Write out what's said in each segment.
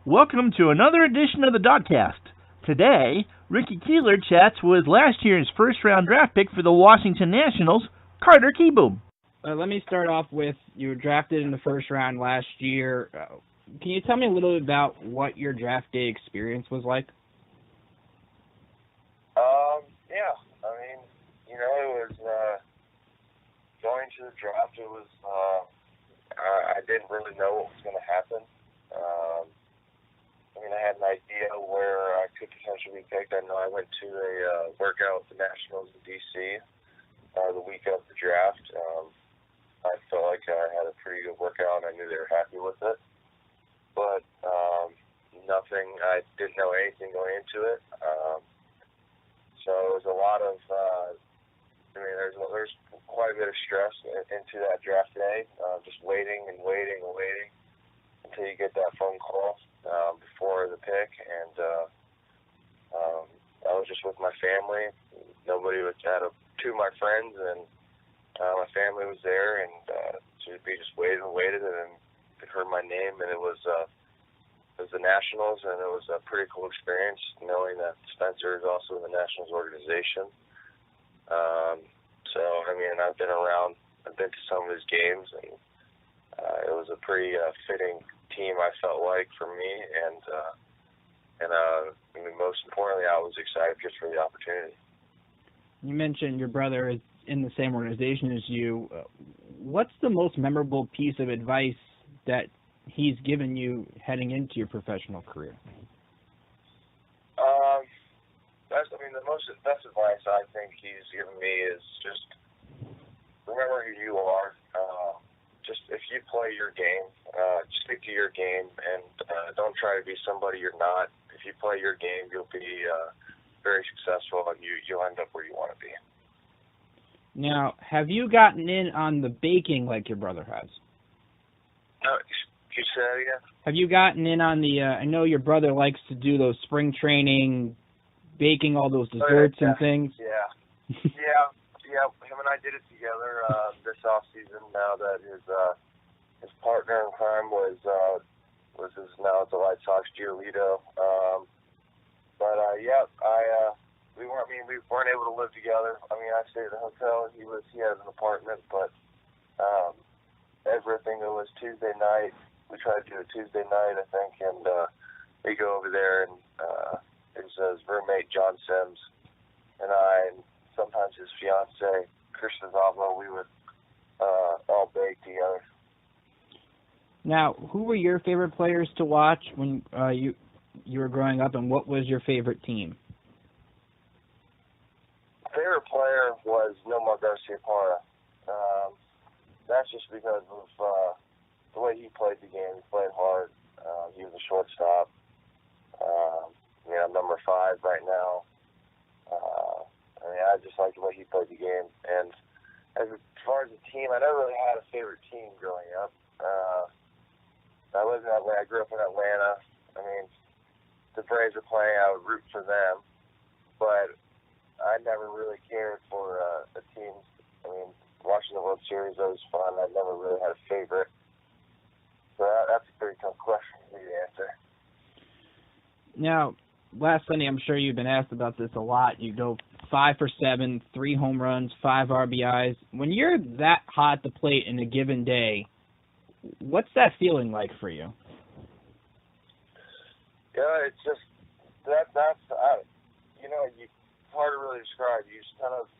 Welcome to another edition of the DoDCast. Today, Ricky Keeler chats with last year's first-round draft pick for the Washington Nationals, Carter Kieboom. Let me start off with, you were drafted in the first round last year. Can you tell me a little bit about what your draft day experience was like? Yeah. I mean, it was going to the draft. It was I didn't really know what was going to happen. I had an idea where I could potentially be picked. I know I went to a workout with the Nationals in D.C. The week of the draft. I felt like I had a pretty good workout, and I knew they were happy with it. But I didn't know anything going into it. So it was a lot of, there's quite a bit of stress into that draft day, just waiting until you get that phone call before the pick. And I was just with my family. Nobody was two of my friends, and my family was there, and so we just waited, and then they heard my name, and it was the Nationals, and it was a pretty cool experience knowing that Spencer is also in the Nationals organization. I've been to some of his games, and it was a pretty fitting team, I felt like, for me, and most importantly, I was excited just for the opportunity. You mentioned your brother is in the same organization as you. What's the most memorable piece of advice that he's given you heading into your professional career? The most best advice I think he's given me is just remember who you are. Just if you play your game, stick to your game, and don't try to be somebody you're not. If you play your game, you'll be very successful, and you'll end up where you want to be. Now, have you gotten in on the baking like your brother has? No, you say that again? Have you gotten in on the, I know your brother likes to do those spring training, baking all those desserts and things. Yeah. Him and I did it together this off season. Now that his partner in crime was now at the White Sox, Giolito. We weren't able to live together. I stayed at a hotel. He had an apartment, but everything was Tuesday night. We tried to do it Tuesday night, I think, and we go over there, and his roommate John Sims and I, and sometimes his fiance Kristen Zavlo, we would all bake together. Now, who were your favorite players to watch when you were growing up, and what was your favorite team? Favorite player was Nomar Garcia-Parra. That's just because of the way he played the game. He played hard. He was a shortstop. Number 5 right now. I just liked the way he played the game. And as far as the team, I never really had a favorite team growing up. I lived in Atlanta. I grew up in Atlanta. The Braves were playing. I would root for them, but I never really cared for the teams. Watching the World Series, that was fun. I never really had a favorite. So that's a pretty tough question for me to answer. Now, last Sunday, I'm sure you've been asked about this a lot. You go 5 for 7, 3 home runs, 5 RBIs. When you're that hot at the plate in a given day, what's that feeling like for you? Yeah, it's just it's hard to really describe. You just kind of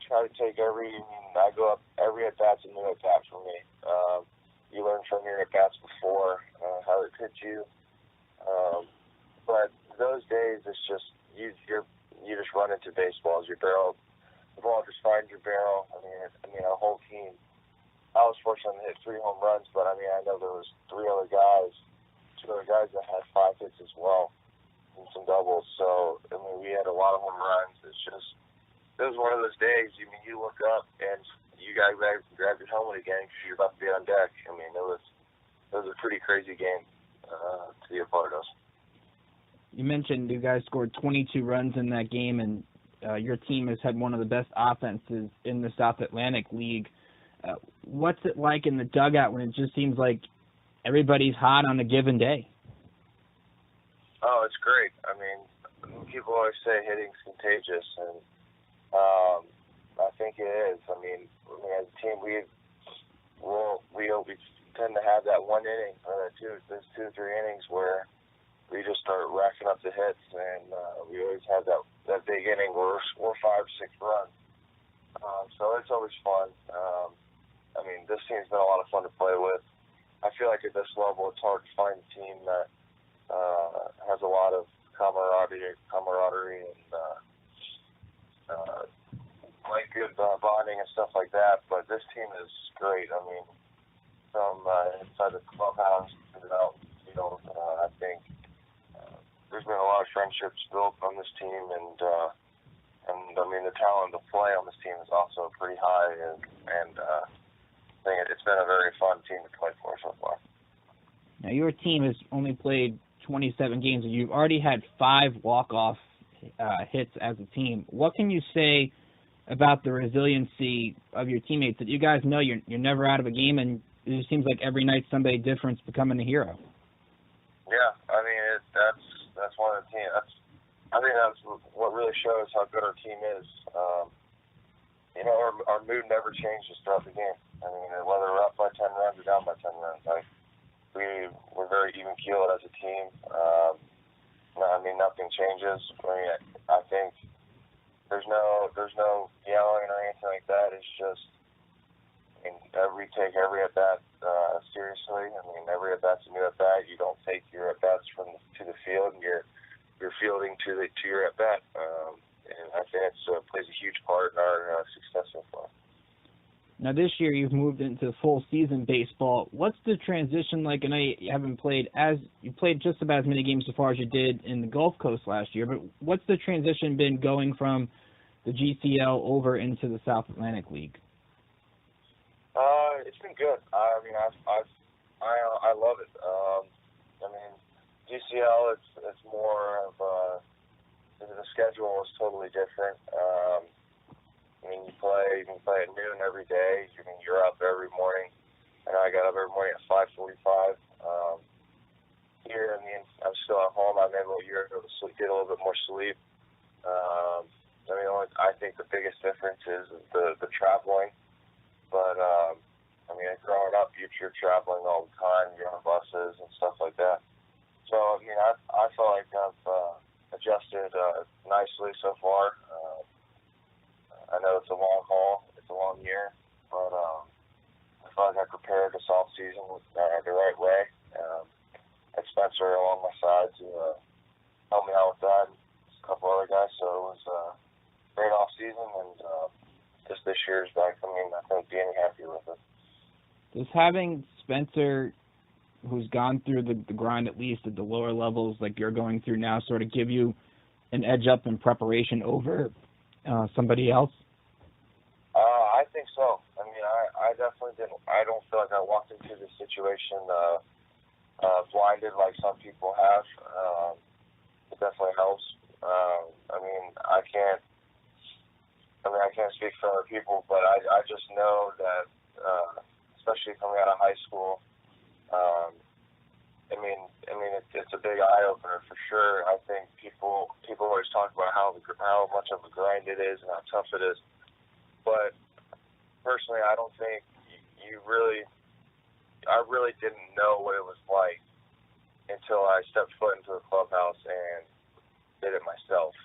try to take I go up every at bat's a new at bat for me. You learn from your at bats before how it hit you. But those days, it's just you just run into baseballs. The ball just finds your barrel. Our whole team. I was fortunate to hit 3 home runs, but I know there was 2 other guys that had 5 hits as well, and some doubles. So we had a lot of home runs. It was one of those days. You look up and you got to grab your helmet again because you're about to be on deck. It was a pretty crazy game to be a part of. You mentioned you guys scored 22 runs in that game, and your team has had one of the best offenses in the South Atlantic League. What's it like in the dugout when it just seems like everybody's hot on a given day? Oh, it's great. I mean, people always say hitting's contagious, and I think it is. I mean, as a team, we tend to have that one inning or those 2-3 innings where we just start racking up the hits, and we always have that big inning where we're 5-6 runs. So it's always fun. I mean, this team's been a lot of fun to play with. I feel like at this level, it's hard to find a team that has a lot of camaraderie and like good bonding and stuff like that. But this team is great. I mean, from inside the clubhouse to the out field, I think there's been a lot of friendships built on this team, and I mean the talent to play on this team is also pretty high, and I think it's been a very fun team to play for so far. Now your team has only played 27 games, and you've already had 5 walk-off hits as a team. What can you say about the resiliency of your teammates, that you guys know you're never out of a game, and it just seems like every night somebody different's becoming a hero? Yeah, I mean that's one of the team. I think that's what really shows how good our team is. You know, our mood never changes throughout the game. I mean, whether we're up by 10 runs or down by 10 runs, we're very even keeled as a team. I mean, nothing changes. I mean, I think there's no yelling or anything like that. It's just, I mean, we take every at bat seriously. I mean, every at bat's a new at bat. You don't take your at bats to the field, and you're fielding to your at bat. And I think it plays a huge part in our success so far. Now this year you've moved into full season baseball. What's the transition like? I know you played just about as many games so far as you did in the Gulf Coast last year, but what's the transition been going from the GCL over into the South Atlantic League? It's been good. I mean, I love it. I mean, GCL it's more of the schedule is totally different. I mean, you can play at noon every day. I mean, you're up every morning. And I got up every morning at 5:45. Here, I mean, I'm still at home. I'm able to get a little bit more sleep. I mean, I think the biggest difference is the traveling. But I mean, growing up, you're traveling all the time. You're on buses and stuff like that. So I mean, I feel like I've adjusted nicely so far. I know it's a long haul, it's a long year, but I feel like I prepared this off season the right way. I had Spencer along my side to help me out with that, and a couple other guys. So it was a great off season, and just this year's back. I mean, I think being happy with it. Does having Spencer, who's gone through the grind at least at the lower levels like you're going through now, sort of give you an edge up in preparation over somebody else? I think so. I mean, I definitely didn't. I don't feel like I walked into this situation blinded like some people have. It definitely helps. I mean, I can't speak for other people, but I just know that, especially coming out of high school, I mean, it's a big eye opener for sure. I think people always talk about how much of a grind it is and how tough it is, but personally, I don't think I really didn't know what it was like until I stepped foot into the clubhouse and did it myself.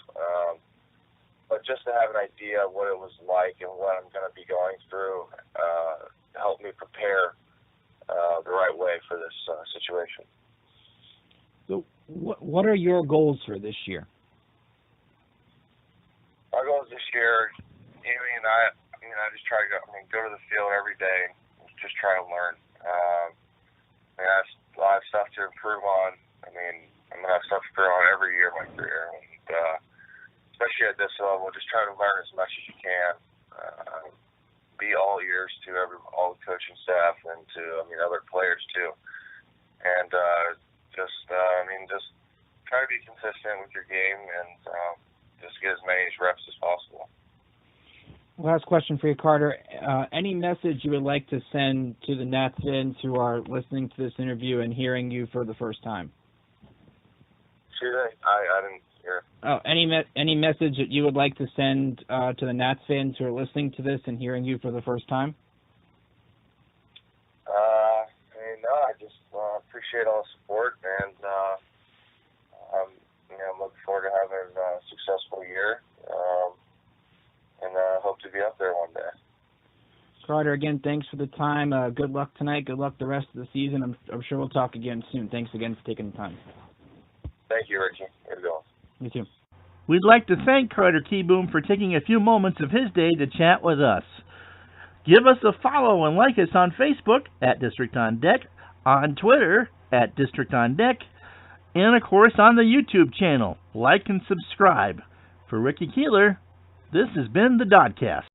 But just to have an idea of what it was like and what I'm going to be going through helped me prepare the right way for this situation. So what are your goals for this year? Our goals this year, I just try to go to the field every day and just try to learn. I have a lot of stuff to improve on. I mean, I'm going to have stuff to improve on every year of my career. And especially at this level, just try to learn as much as you can. Be all ears to all the coaching staff and to other players too. And just try to be consistent with your game and just get as many reps as possible. Last question for you, Carter. Any message you would like to send to the Nats fans who are listening to this interview and hearing you for the first time? Excuse me? I didn't hear. Oh, any message that you would like to send to the Nats fans who are listening to this and hearing you for the first time? No, I just appreciate all the support, and I'm looking forward to having a successful year, and hope to be up there one day. Carter, again, thanks for the time. Good luck tonight. Good luck the rest of the season. I'm sure we'll talk again soon. Thanks again for taking the time. Thank you, Ricky. Here we go. You too. We'd like to thank Carter Kieboom for taking a few moments of his day to chat with us. Give us a follow and like us on Facebook at District on Deck, on Twitter at District on Deck, and of course on the YouTube channel. Like and subscribe. For Ricky Keeler, this has been the DoDCast.